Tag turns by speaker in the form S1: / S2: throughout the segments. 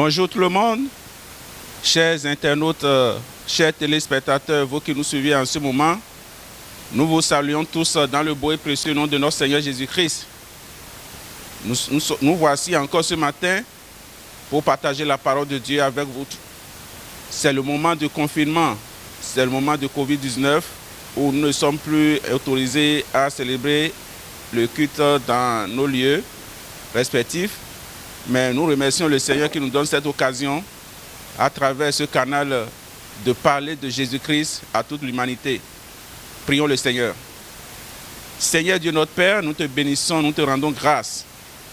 S1: Bonjour tout le monde, chers internautes, chers téléspectateurs, vous qui nous suivez en ce moment. Nous vous saluons tous dans le beau et précieux nom de notre Seigneur Jésus-Christ. Nous voici encore ce matin pour partager la parole de Dieu avec vous. C'est le moment de confinement, c'est le moment de Covid-19 où nous ne sommes plus autorisés à célébrer le culte dans nos lieux respectifs. Mais nous remercions le Seigneur qui nous donne cette occasion, à travers ce canal, de parler de Jésus-Christ à toute l'humanité. Prions le Seigneur. Seigneur Dieu notre Père, nous te bénissons, nous te rendons grâce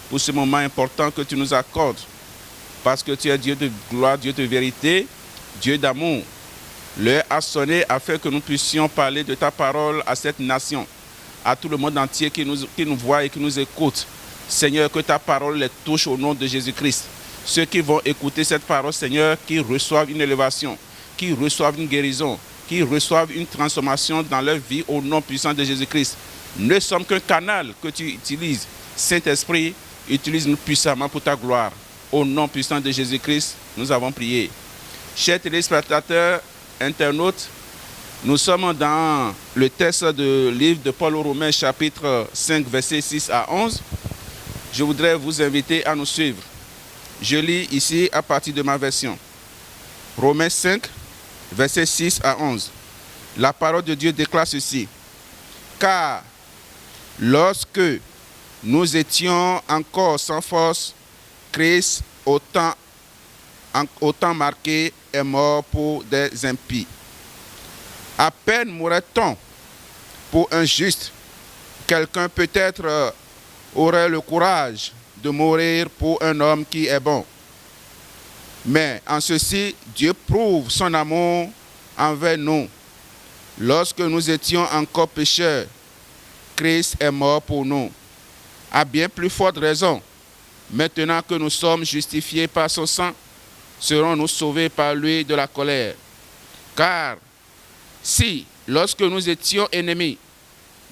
S1: pour ce moment important que tu nous accordes. Parce que tu es Dieu de gloire, Dieu de vérité, Dieu d'amour. L'heure a sonné afin que nous puissions parler de ta parole à cette nation, à tout le monde entier qui nous voit et qui nous écoute. Seigneur, que ta parole les touche au nom de Jésus-Christ. Ceux qui vont écouter cette parole, Seigneur, qui reçoivent une élévation, qui reçoivent une guérison, qui reçoivent une transformation dans leur vie au nom puissant de Jésus-Christ. Nous ne sommes qu'un canal que tu utilises. Saint-Esprit, utilise-nous puissamment pour ta gloire. Au nom puissant de Jésus-Christ, nous avons prié. Chers téléspectateurs, internautes, nous sommes dans le texte du livre de Paul aux Romains, chapitre 5, versets 6 à 11. Je voudrais vous inviter à nous suivre. Je lis ici à partir de ma version. Romains 5, versets 6 à 11. La parole de Dieu déclare ceci. Car lorsque nous étions encore sans force, Christ, au temps marqué, est mort pour des impies. À peine mourrait-on pour un juste. Quelqu'un peut-être aurait le courage de mourir pour un homme qui est bon. Mais en ceci, Dieu prouve son amour envers nous. Lorsque nous étions encore pécheurs, Christ est mort pour nous. À bien plus forte raison, maintenant que nous sommes justifiés par son sang, serons-nous sauvés par lui de la colère. Car si, lorsque nous étions ennemis,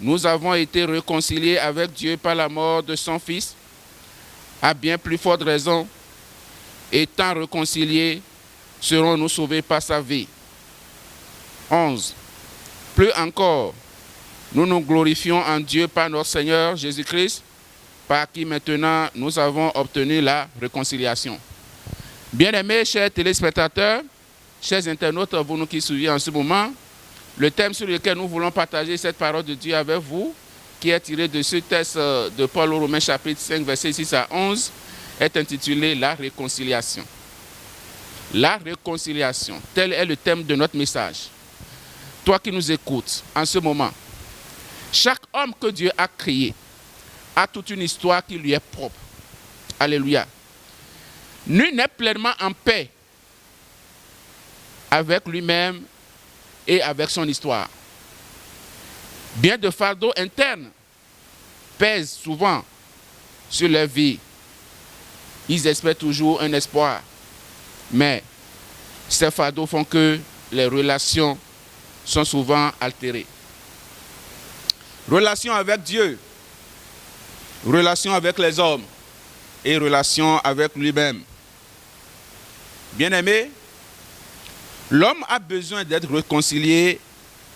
S1: nous avons été réconciliés avec Dieu par la mort de son Fils, à bien plus forte raison, étant réconciliés, serons-nous sauvés par sa vie. 11. Plus encore, nous nous glorifions en Dieu par notre Seigneur Jésus-Christ, par qui maintenant nous avons obtenu la réconciliation. Bien-aimés, chers téléspectateurs, chers internautes, vous nous qui suivez en ce moment, le thème sur lequel nous voulons partager cette parole de Dieu avec vous, qui est tiré de ce texte de Paul aux Romains chapitre 5, versets 6 à 11, est intitulé « La réconciliation ». La réconciliation, tel est le thème de notre message. Toi qui nous écoutes en ce moment, chaque homme que Dieu a créé a toute une histoire qui lui est propre. Alléluia. Nul n'est pleinement en paix avec lui-même et avec son histoire. Bien de fardeaux internes pèsent souvent sur leur vie. Ils espèrent toujours un espoir. Mais ces fardeaux font que les relations sont souvent altérées. Relations avec Dieu, relations avec les hommes et relations avec lui-même. Bien-aimé, l'homme a besoin d'être réconcilié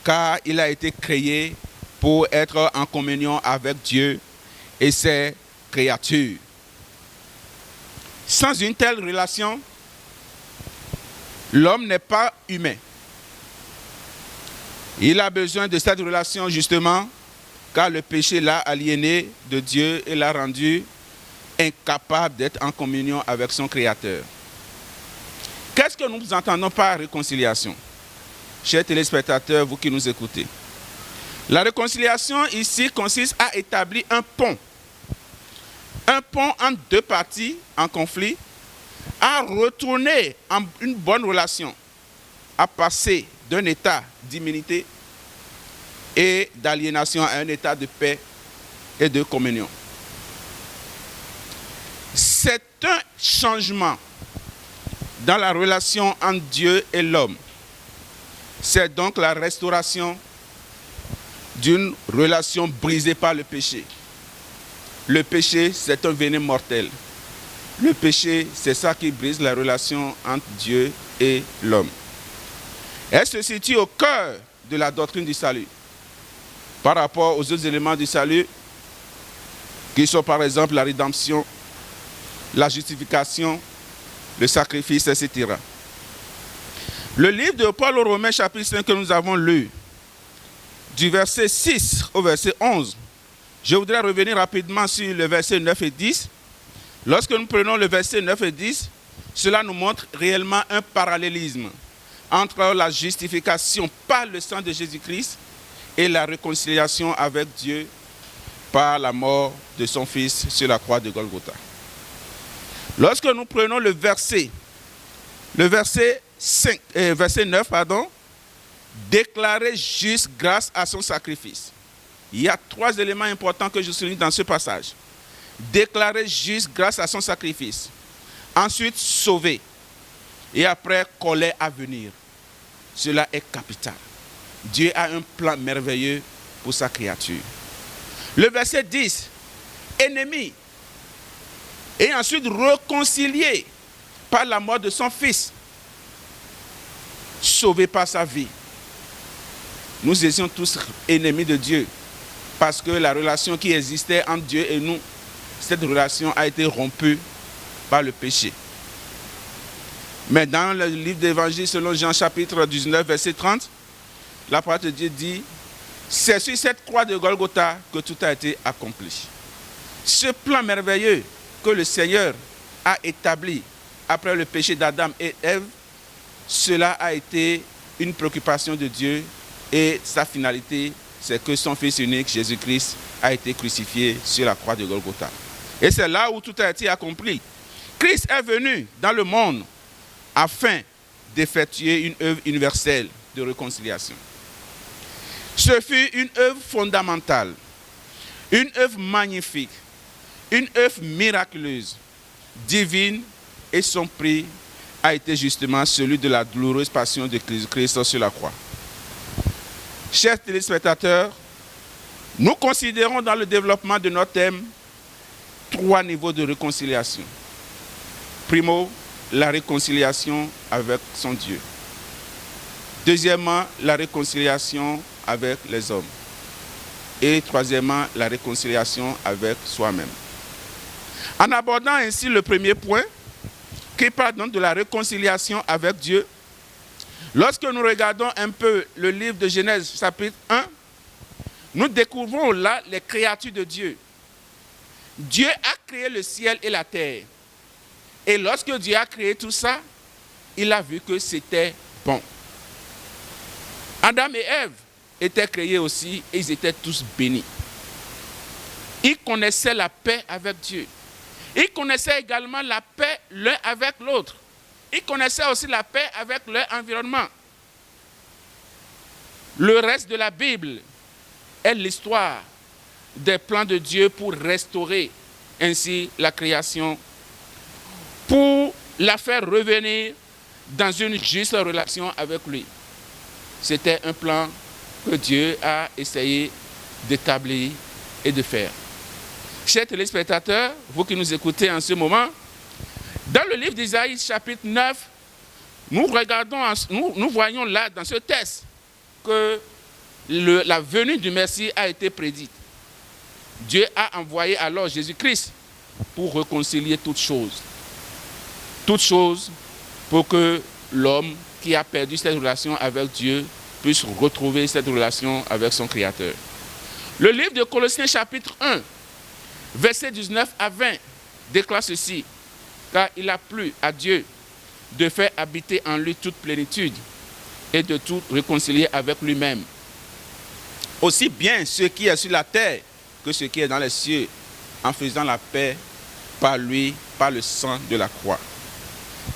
S1: car il a été créé pour être en communion avec Dieu et ses créatures. Sans une telle relation, l'homme n'est pas humain. Il a besoin de cette relation justement car le péché l'a aliéné de Dieu et l'a rendu incapable d'être en communion avec son Créateur. Qu'est-ce que nous entendons par réconciliation? Chers téléspectateurs, vous qui nous écoutez. La réconciliation ici consiste à établir un pont. Un pont entre deux parties en conflit, à retourner en une bonne relation, à passer d'un état d'immunité et d'aliénation à un état de paix et de communion. C'est un changement dans la relation entre Dieu et l'homme. C'est donc la restauration d'une relation brisée par le péché. Le péché, c'est un venin mortel. Le péché, c'est ça qui brise la relation entre Dieu et l'homme. Elle se situe au cœur de la doctrine du salut. Par rapport aux autres éléments du salut, qui sont par exemple la rédemption, la justification, le sacrifice, etc. Le livre de Paul aux Romains, chapitre 5, que nous avons lu, du verset 6 au verset 11, je voudrais revenir rapidement sur le verset 9 et 10. Lorsque nous prenons le verset 9 et 10, cela nous montre réellement un parallélisme entre la justification par le sang de Jésus-Christ et la réconciliation avec Dieu par la mort de son Fils sur la croix de Golgotha. Lorsque nous prenons le verset 9, déclaré juste grâce à son sacrifice. Il y a 3 éléments importants que je souligne dans ce passage. Déclaré juste grâce à son sacrifice. Ensuite, sauvé. Et après, colère à venir. Cela est capital. Dieu a un plan merveilleux pour sa créature. Le verset 10, ennemi. Et ensuite réconcilié par la mort de son Fils. Sauvé par sa vie. Nous étions tous ennemis de Dieu. Parce que la relation qui existait entre Dieu et nous, cette relation a été rompue par le péché. Mais dans le livre d'Évangile selon Jean chapitre 19, verset 30, la parole de Dieu dit, c'est sur cette croix de Golgotha que tout a été accompli. Ce plan merveilleux que le Seigneur a établi après le péché d'Adam et Ève, cela a été une préoccupation de Dieu et sa finalité, c'est que son Fils unique, Jésus-Christ, a été crucifié sur la croix de Golgotha. Et c'est là où tout a été accompli. Christ est venu dans le monde afin d'effectuer une œuvre universelle de réconciliation. Ce fut une œuvre fondamentale, une œuvre magnifique, une œuvre miraculeuse, divine, et son prix a été justement celui de la douloureuse passion de Christ sur la croix. Chers téléspectateurs, nous considérons dans le développement de notre thème 3 niveaux de réconciliation. Primo, la réconciliation avec son Dieu. Deuxièmement, la réconciliation avec les hommes. Et troisièmement, la réconciliation avec soi-même. En abordant ainsi le premier point, qui parle donc de la réconciliation avec Dieu, lorsque nous regardons un peu le livre de Genèse, chapitre 1, nous découvrons là les créatures de Dieu. Dieu a créé le ciel et la terre. Et lorsque Dieu a créé tout ça, il a vu que c'était bon. Adam et Ève étaient créés aussi et ils étaient tous bénis. Ils connaissaient la paix avec Dieu. Ils connaissaient également la paix l'un avec l'autre. Ils connaissaient aussi la paix avec leur environnement. Le reste de la Bible est l'histoire des plans de Dieu pour restaurer ainsi la création, pour la faire revenir dans une juste relation avec lui. C'était un plan que Dieu a essayé d'établir et de faire. Chers téléspectateurs, vous qui nous écoutez en ce moment, dans le livre d'Isaïe, chapitre 9, nous voyons là, dans ce texte, que la venue du Messie a été prédite. Dieu a envoyé alors Jésus-Christ pour réconcilier toutes choses. Toutes choses pour que l'homme qui a perdu cette relation avec Dieu puisse retrouver cette relation avec son Créateur. Le livre de Colossiens, chapitre 1, versets 19 à 20, déclare ceci. Car il a plu à Dieu de faire habiter en lui toute plénitude et de tout réconcilier avec lui-même. Aussi bien ce qui est sur la terre que ce qui est dans les cieux, en faisant la paix par lui, par le sang de la croix.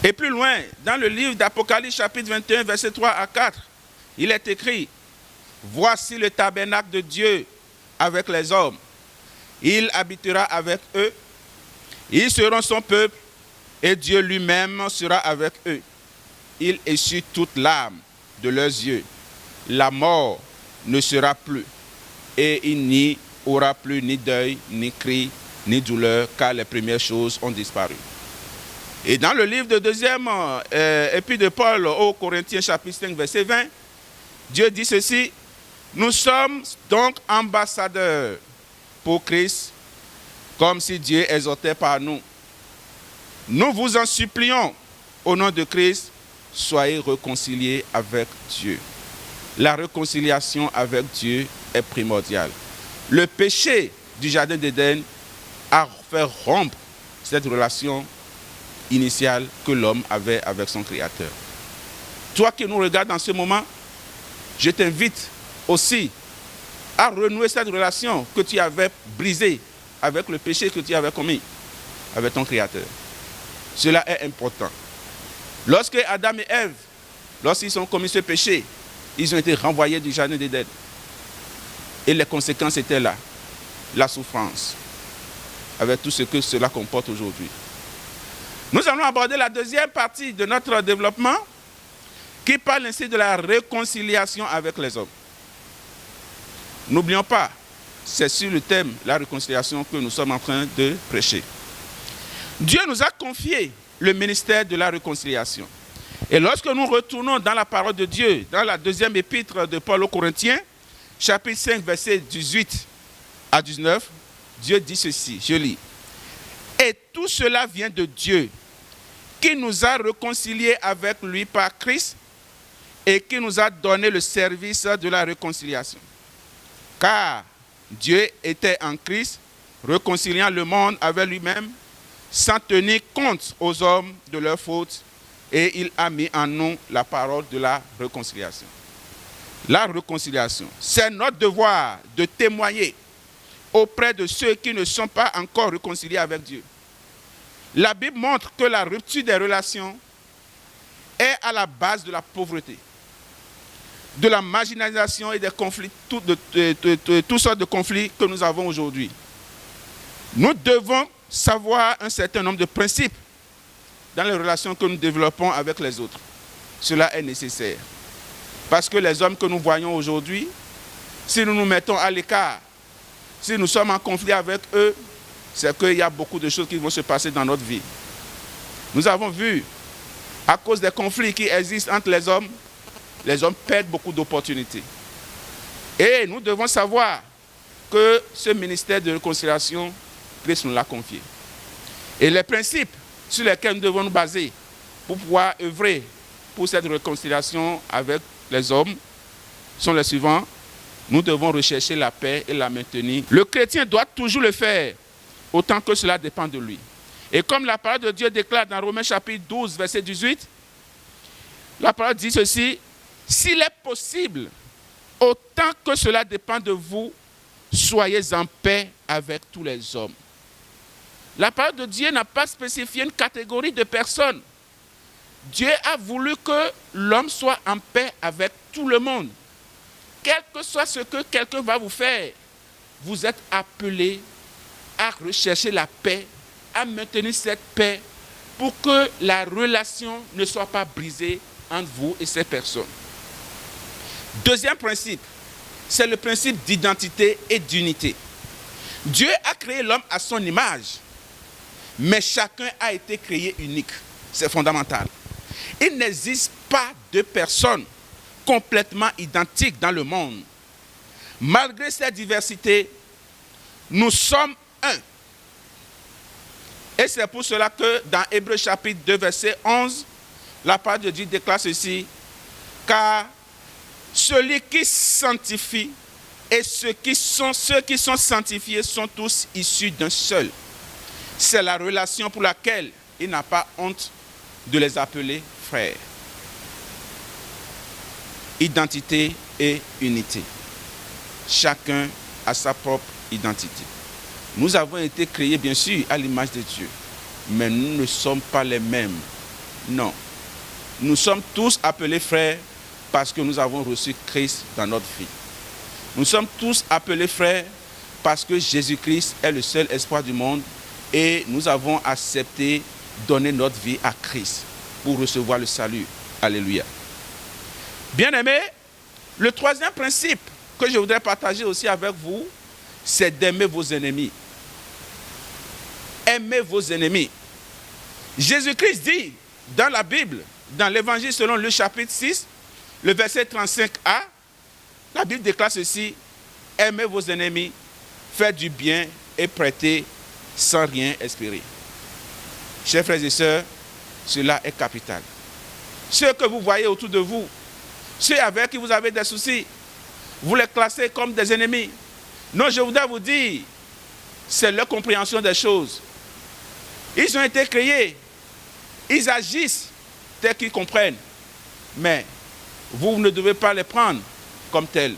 S1: Et plus loin, dans le livre d'Apocalypse, chapitre 21, versets 3 à 4, il est écrit, « Voici le tabernacle de Dieu avec les hommes. Il habitera avec eux. Ils seront son peuple et Dieu lui-même sera avec eux. Il essuie toute larme de leurs yeux. La mort ne sera plus et il n'y aura plus ni deuil, ni cri, ni douleur, car les premières choses ont disparu. » Et dans le livre de deuxième épître de Paul aux Corinthiens chapitre 5 verset 20, Dieu dit ceci: nous sommes donc ambassadeurs pour Christ, comme si Dieu exhortait par nous. Nous vous en supplions, au nom de Christ, soyez réconciliés avec Dieu. La réconciliation avec Dieu est primordiale. Le péché du jardin d'Éden a fait rompre cette relation initiale que l'homme avait avec son Créateur. Toi qui nous regardes en ce moment, je t'invite aussi à renouer cette relation que tu avais brisée avec le péché que tu avais commis avec ton Créateur. Cela est important. Lorsque Adam et Ève, lorsqu'ils ont commis ce péché, ils ont été renvoyés du jardin d'Éden. Et les conséquences étaient là. La souffrance, avec tout ce que cela comporte aujourd'hui. Nous allons aborder la deuxième partie de notre développement qui parle ainsi de la réconciliation avec les hommes. N'oublions pas, c'est sur le thème la réconciliation que nous sommes en train de prêcher. Dieu nous a confié le ministère de la réconciliation. Et lorsque nous retournons dans la parole de Dieu, dans la deuxième épître de Paul aux Corinthiens, chapitre 5, versets 18 à 19, Dieu dit ceci, je lis. Et tout cela vient de Dieu, qui nous a réconciliés avec lui par Christ et qui nous a donné le service de la réconciliation. Car Dieu était en Christ, réconciliant le monde avec lui-même, sans tenir compte aux hommes de leurs fautes, et il a mis en nous la parole de la réconciliation. La réconciliation, c'est notre devoir de témoigner auprès de ceux qui ne sont pas encore réconciliés avec Dieu. La Bible montre que la rupture des relations est à la base de la pauvreté, de la marginalisation et des conflits, toutes sortes de conflits que nous avons aujourd'hui. Nous devons savoir un certain nombre de principes dans les relations que nous développons avec les autres. Cela est nécessaire. Parce que les hommes que nous voyons aujourd'hui, si nous nous mettons à l'écart, si nous sommes en conflit avec eux, c'est qu'il y a beaucoup de choses qui vont se passer dans notre vie. Nous avons vu, à cause des conflits qui existent entre les hommes perdent beaucoup d'opportunités. Et nous devons savoir que ce ministère de réconciliation, Christ nous l'a confié. Et les principes sur lesquels nous devons nous baser pour pouvoir œuvrer pour cette réconciliation avec les hommes sont les suivants. Nous devons rechercher la paix et la maintenir. Le chrétien doit toujours le faire, autant que cela dépend de lui. Et comme la parole de Dieu déclare dans Romains chapitre 12, verset 18, la parole dit ceci: s'il est possible, autant que cela dépend de vous, soyez en paix avec tous les hommes. La parole de Dieu n'a pas spécifié une catégorie de personnes. Dieu a voulu que l'homme soit en paix avec tout le monde. Quel que soit ce que quelqu'un va vous faire, vous êtes appelés à rechercher la paix, à maintenir cette paix pour que la relation ne soit pas brisée entre vous et ces personnes. Deuxième principe, c'est le principe d'identité et d'unité. Dieu a créé l'homme à son image, mais chacun a été créé unique. C'est fondamental. Il n'existe pas de personnes complètement identiques dans le monde. Malgré cette diversité, nous sommes un. Et c'est pour cela que dans Hébreux chapitre 2, verset 11, la parole de Dieu déclare ceci: car celui qui sanctifie et ceux qui sont sanctifiés sont tous issus d'un seul. C'est la relation pour laquelle il n'a pas honte de les appeler frères. Identité et unité. Chacun a sa propre identité. Nous avons été créés, bien sûr, à l'image de Dieu, mais nous ne sommes pas les mêmes. Non. Nous sommes tous appelés frères parce que nous avons reçu Christ dans notre vie. Nous sommes tous appelés frères parce que Jésus-Christ est le seul espoir du monde et nous avons accepté donner notre vie à Christ pour recevoir le salut. Alléluia. Bien-aimés, le troisième principe que je voudrais partager aussi avec vous, c'est d'aimer vos ennemis. Aimez vos ennemis. Jésus-Christ dit dans la Bible, dans l'Évangile selon Luc chapitre 6, le verset 35a, la Bible déclare ceci: aimez vos ennemis, faites du bien et prêtez sans rien espérer. Chers frères et sœurs, cela est capital. Ceux que vous voyez autour de vous, ceux avec qui vous avez des soucis, vous les classez comme des ennemis. Non, je voudrais vous dire, c'est leur compréhension des choses. Ils ont été créés, ils agissent tel qu'ils comprennent, mais vous ne devez pas les prendre comme tels.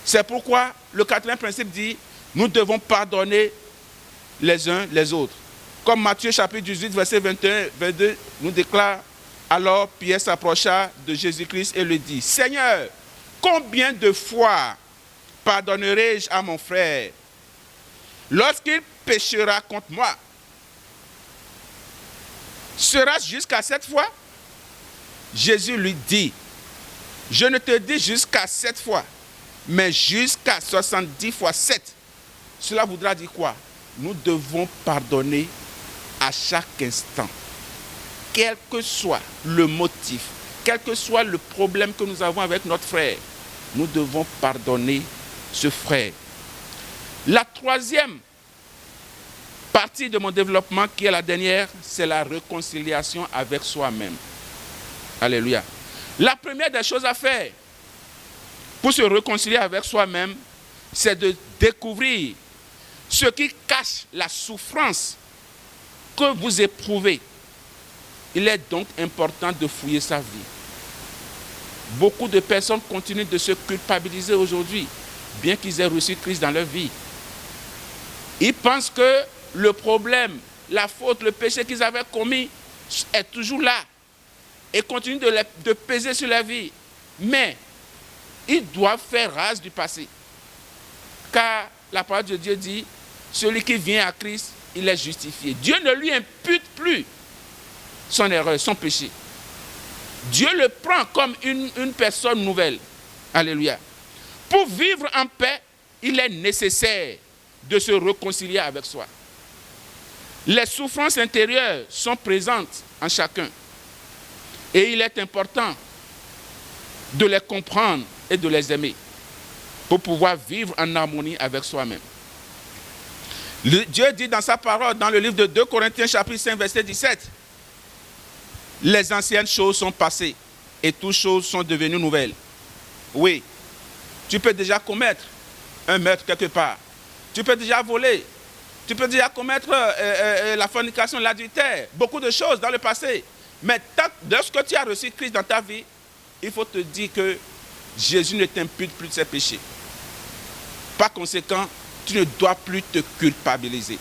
S1: C'est pourquoi le quatrième principe dit, nous devons pardonner les uns les autres. Comme Matthieu chapitre 18, verset 21-22 nous déclare, alors Pierre s'approcha de Jésus-Christ et lui dit, Seigneur, combien de fois pardonnerai-je à mon frère lorsqu'il péchera contre moi? Sera-ce jusqu'à 7 fois? Jésus lui dit, je ne te dis jusqu'à 7 fois, mais jusqu'à 70 fois 7. Cela voudra dire quoi? Nous devons pardonner à chaque instant. Quel que soit le motif, quel que soit le problème que nous avons avec notre frère, nous devons pardonner ce frère. La troisième partie de mon développement, qui est la dernière, c'est la réconciliation avec soi-même. Alléluia. La première des choses à faire pour se réconcilier avec soi-même, c'est de découvrir ce qui cache la souffrance que vous éprouvez. Il est donc important de fouiller sa vie. Beaucoup de personnes continuent de se culpabiliser aujourd'hui, bien qu'ils aient reçu Christ dans leur vie. Ils pensent que le problème, la faute, le péché qu'ils avaient commis est toujours là et continuent de peser sur la vie. Mais ils doivent faire race du passé. Car la parole de Dieu dit, celui qui vient à Christ, il est justifié. Dieu ne lui impute plus son erreur, son péché. Dieu le prend comme une personne nouvelle. Alléluia. Pour vivre en paix, il est nécessaire de se réconcilier avec soi. Les souffrances intérieures sont présentes en chacun. Et il est important de les comprendre et de les aimer pour pouvoir vivre en harmonie avec soi-même. Dieu dit dans sa parole, dans le livre de 2 Corinthiens chapitre 5, verset 17, les anciennes choses sont passées et toutes choses sont devenues nouvelles. Oui, tu peux déjà commettre un meurtre quelque part. Tu peux déjà voler. Tu peux déjà commettre la fornication, l'adultère, beaucoup de choses dans le passé. Mais lorsque tu as reçu Christ dans ta vie, il faut te dire que Jésus ne t'impute plus de ses péchés. Par conséquent, tu ne dois plus te culpabiliser.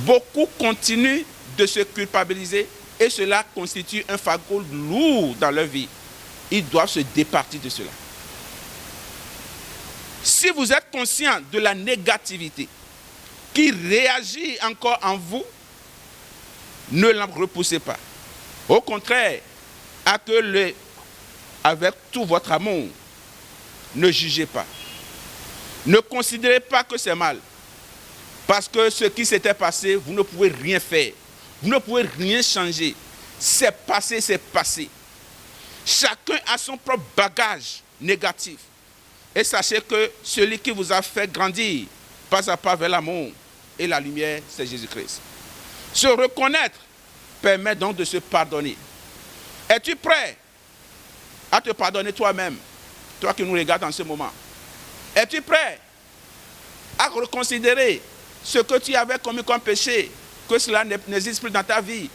S1: Beaucoup continuent de se culpabiliser et cela constitue un fardeau lourd dans leur vie. Ils doivent se départir de cela. Si vous êtes conscient de la négativité qui réagit encore en vous, ne la repoussez pas. Au contraire, accueillez-le avec tout votre amour. Ne jugez pas. Ne considérez pas que c'est mal. Parce que ce qui s'était passé, vous ne pouvez rien faire. Vous ne pouvez rien changer. C'est passé, c'est passé. Chacun a son propre bagage négatif. Et sachez que celui qui vous a fait grandir, pas à pas vers l'amour et la lumière, c'est Jésus-Christ. Se reconnaître permet donc de se pardonner. Es-tu prêt à te pardonner toi-même, toi qui nous regardes en ce moment? Es-tu prêt à reconsidérer ce que tu avais commis comme péché, que cela n'existe plus dans ta vie,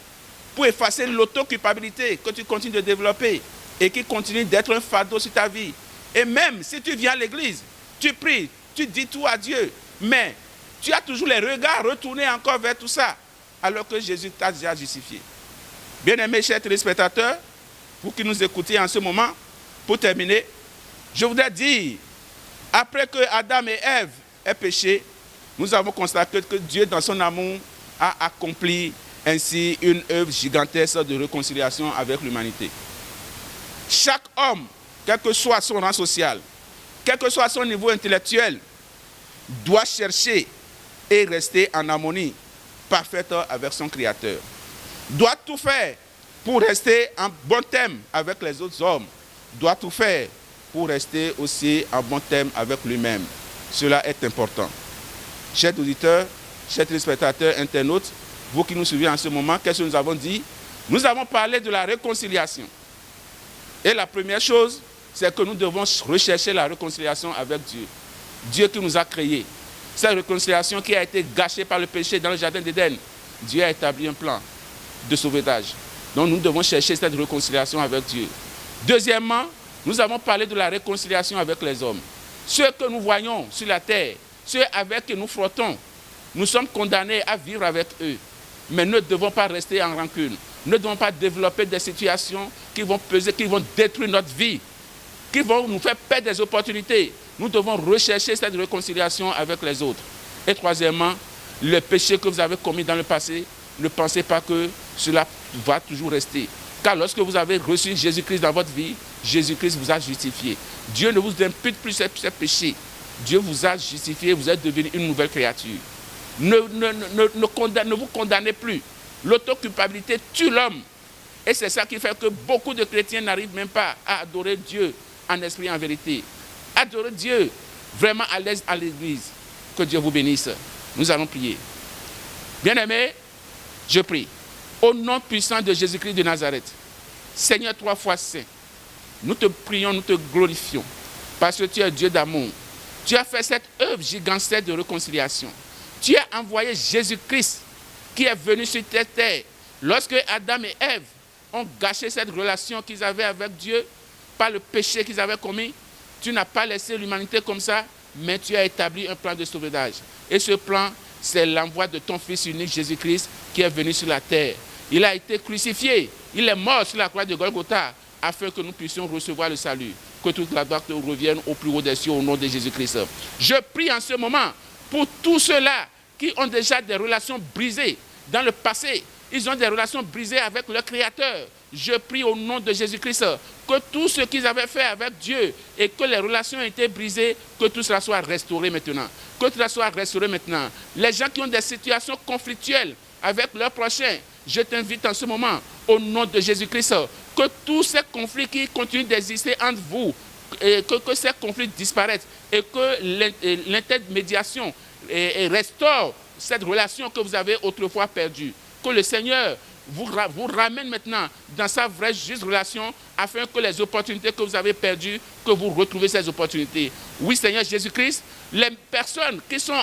S1: pour effacer l'auto-culpabilité que tu continues de développer et qui continue d'être un fardeau sur ta vie? Et même si tu viens à l'église, tu pries, tu dis tout à Dieu, mais tu as toujours les regards retournés encore vers tout ça, alors que Jésus t'a déjà justifié. Bien-aimés chers téléspectateurs, vous qui nous écoutez en ce moment, pour terminer, je voudrais dire, après que Adam et Ève aient péché, nous avons constaté que Dieu, dans son amour, a accompli ainsi une œuvre gigantesque de réconciliation avec l'humanité. Chaque homme, quel que soit son rang social, quel que soit son niveau intellectuel, doit chercher et rester en harmonie parfaite avec son Créateur. doit tout faire pour rester en bon terme avec les autres hommes, doit tout faire pour rester aussi en bon terme avec lui-même. Cela est important. Chers auditeurs, chers téléspectateurs, internautes, vous qui nous suivez en ce moment, qu'est-ce que nous avons dit? Nous avons parlé de la réconciliation. Et la première chose, c'est que nous devons rechercher la réconciliation avec Dieu. Dieu qui nous a créés. Cette réconciliation qui a été gâchée par le péché dans le jardin d'Éden. Dieu a établi un plan de sauvetage. Donc nous devons chercher cette réconciliation avec Dieu. Deuxièmement, nous avons parlé de la réconciliation avec les hommes. Ceux que nous voyons sur la terre, ceux avec qui nous frottons, nous sommes condamnés à vivre avec eux. Mais ne devons pas rester en rancune. Ne devons pas développer des situations qui vont peser, qui vont détruire notre vie, qui vont nous faire perdre des opportunités. Nous devons rechercher cette réconciliation avec les autres. Et troisièmement, le péché que vous avez commis dans le passé, ne pensez pas que cela va toujours rester. Car lorsque vous avez reçu Jésus-Christ dans votre vie, Jésus-Christ vous a justifié. Dieu ne vous impute plus ces péchés. Dieu vous a justifié, vous êtes devenu une nouvelle créature. Ne vous condamnez plus. L'autoculpabilité tue l'homme. Et c'est ça qui fait que beaucoup de chrétiens n'arrivent même pas à adorer Dieu en esprit et en vérité. Adorer Dieu vraiment à l'aise à l'église. Que Dieu vous bénisse. Nous allons prier. Bien-aimés, je prie. Au nom puissant de Jésus-Christ de Nazareth, Seigneur 3 fois saint, nous te prions, nous te glorifions, parce que tu es Dieu d'amour. Tu as fait cette œuvre gigantesque de réconciliation. Tu as envoyé Jésus-Christ qui est venu sur cette terre. Lorsque Adam et Ève ont gâché cette relation qu'ils avaient avec Dieu par le péché qu'ils avaient commis, tu n'as pas laissé l'humanité comme ça, mais tu as établi un plan de sauvetage. Et ce plan, c'est l'envoi de ton Fils unique Jésus-Christ qui est venu sur la terre. Il a été crucifié, il est mort sur la croix de Golgotha afin que nous puissions recevoir le salut. Que toute la gloire te revienne au plus haut des cieux au nom de Jésus-Christ. Je prie en ce moment pour tous ceux-là qui ont déjà des relations brisées dans le passé. Ils ont des relations brisées avec leur Créateur. Je prie au nom de Jésus-Christ que tout ce qu'ils avaient fait avec Dieu et que les relations ont été brisées, que tout cela soit restauré maintenant. Que tout cela soit restauré maintenant. Les gens qui ont des situations conflictuelles avec leurs prochains, je t'invite en ce moment, au nom de Jésus-Christ, que tous ces conflits qui continuent d'exister entre vous, et que ces conflits disparaissent et que l'intermédiation restaure cette relation que vous avez autrefois perdue. Que le Seigneur vous ramène maintenant dans sa vraie juste relation afin que les opportunités que vous avez perdues, que vous retrouvez ces opportunités. Oui, Seigneur Jésus-Christ, les personnes qui sont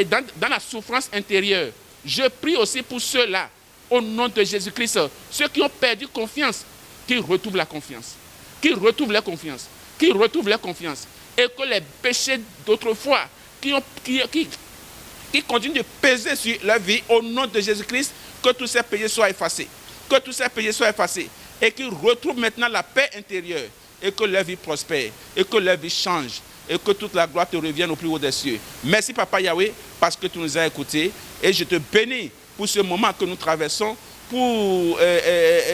S1: dans la souffrance intérieure, je prie aussi pour ceux-là, au nom de Jésus-Christ, ceux qui ont perdu confiance, qu'ils retrouvent la confiance, qu'ils retrouvent la confiance, qu'ils retrouvent la confiance, et que les péchés d'autrefois qui continuent de peser sur leur vie, au nom de Jésus-Christ, que tous ces péchés soient effacés, que tous ces péchés soient effacés, et qu'ils retrouvent maintenant la paix intérieure, et que leur vie prospère, et que leur vie change, et que toute la gloire te revienne au plus haut des cieux. Merci Papa Yahweh, parce que tu nous as écoutés, et je te bénis pour ce moment que nous traversons, pour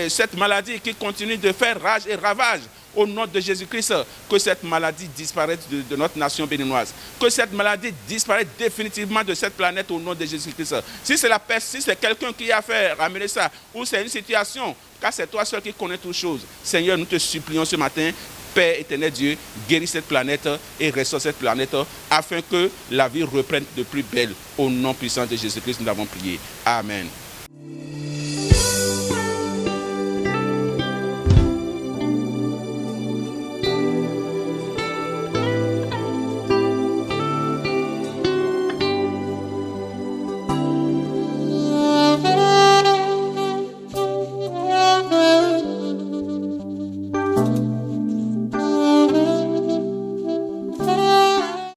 S1: cette maladie qui continue de faire rage et ravage. Au nom de Jésus-Christ, que cette maladie disparaisse de notre nation béninoise. Que cette maladie disparaisse définitivement de cette planète au nom de Jésus-Christ. Si c'est la peste, si c'est quelqu'un qui a fait ramener ça, ou c'est une situation, car c'est toi seul qui connais toutes choses. Seigneur, nous te supplions ce matin, Père éternel Dieu, guéris cette planète et restaure cette planète afin que la vie reprenne de plus belle. Au nom puissant de Jésus-Christ, nous avons prié. Amen.